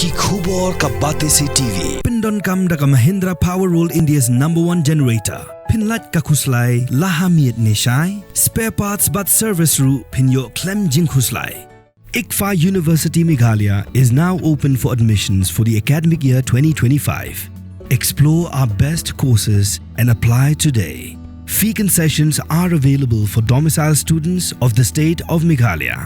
Ki khubor ka bate se TV. Pindon kam da ka Mahindra Power Roll India's #1 generator. Pinlat ka khuslai lahamiet neshai. Spare parts but service ru pinyo klem jing khuslai. Ïakhih University Meghalaya is now open for admissions for the academic year 2025. Explore our best courses and apply today. Fee concessions are available for domicile students of the state of Meghalaya.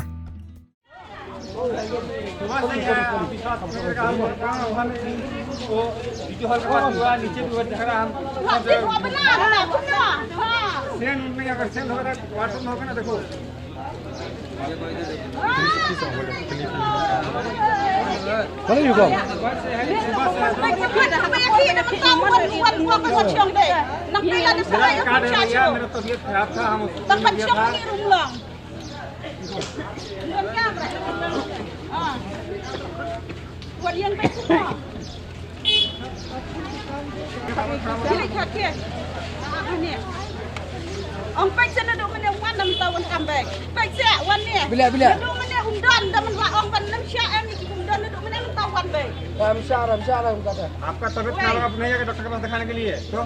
Ông Bách sẽ được mình quan tâm tàu quan cầm về. Bách sẽ quan nè. Bila. Được mình umdan, dah mình ông ban năm syak em ni umdan được mình tàu quan về. Ramsha हम कहते हैं। आपका तबीयत खराब आप नहीं जाके doctor के पास दिखाने के लिए तो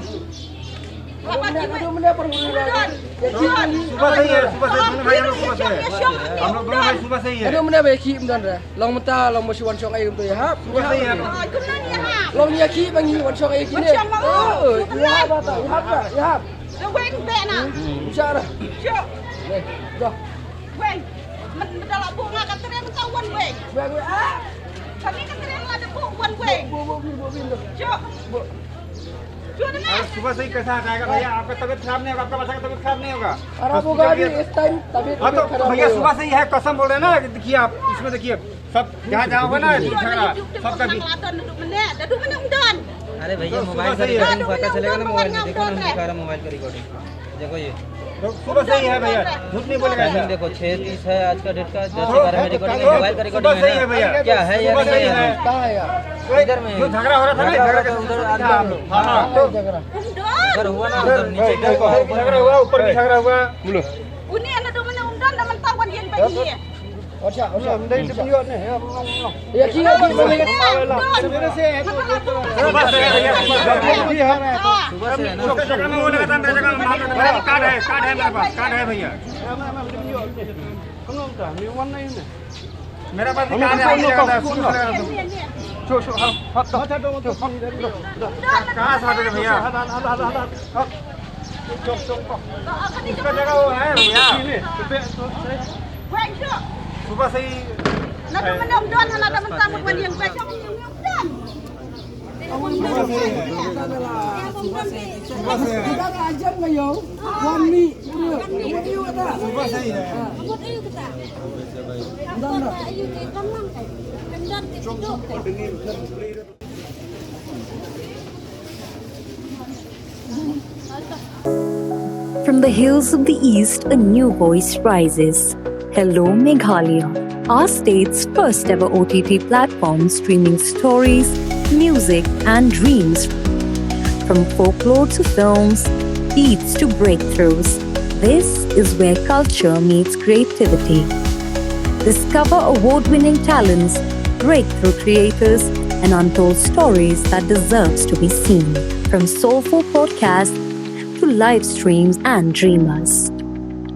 सुबह से ही है सुबह से भाई हम लोग सुबह से हम लोग दोनों भाई सुबह से ही है अरे मैंने बेखी मदन रे long mata long masih wan shong ai untuk ya सुबह से ही है long Ïakhih bangi wan shong ai kini ya bata ya Nó quen bẹ nè. Sao rồi? Chưa. Đây, rồi. Quen. Mình đã là buông ra cái tren tao quên quen. Quen á. Thằng cái tren là được buông quên quen. Bộ pin được. Chưa. Chưa đấy nè. सुबह से ही कैसा जाएगा भैया आपका तबीयत खराब नहीं होगा आपका बच्चा का तबीयत खराब नहीं होगा और आप होगा भी इस टाइम तबीयत खराब भैया सुबह से ही है कसम बोल रहे हैं ना देखिए आप इसमें देखिए सब जहाँ होगा ना सबका भी अरे भैया मोबाइल का रिकॉर्डिंग पता चलेगा ना मोबाइल में देखो ना दिखा रहा मोबाइल का रिकॉर्डिंग देखो ये सुबह से ही है भैया झूठ नहीं बोलेगा टाइमिंग देखो 6:30 है आज का डेट का 10:12 में रिकॉर्डिंग मोबाइल का रिकॉर्डिंग है भैया क्या है यार नहीं है कहाँ है यार इधर में जो झगड़ा हो रहा था ना झगड़ा के उधर हम लोग हां झगड़ा उधर हुआ ना उधर नीचे झगड़ा हुआ ऊपर भी झगड़ा हुआ बोलो Uni anak tu mana undan dah mentau kan yang bagi. अच्छा हम नहीं वीडियो ने है Ïakhih सवेरे से है सुबह से है सुबह से है ना जगह में वो लगा था मेरे जगह में कार्ड है मेरे पास कार्ड है भैया मेरा पास कार्ड है छो हट कहां से हटे भैया इसका जगह वो है भैया Quen chưa? सुबह से ही Nó tu mana undan anak dah mentau kan yang bagi. Undan. Kita ngajar nggak yo? Wani, सुबह से ही है From the hills of the east, a new voice rises. Hello Meghalaya, our state's first ever OTT platform streaming stories, music and dreams. From folklore to films, beats to breakthroughs, this is where culture meets creativity. Discover award-winning talents, breakthrough creators, and untold stories that deserves to be seen. From soulful podcasts to live streams and dreamers.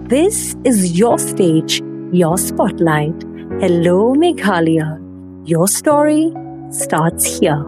This is your stage, your spotlight. Hello Meghalaya. Your story starts here.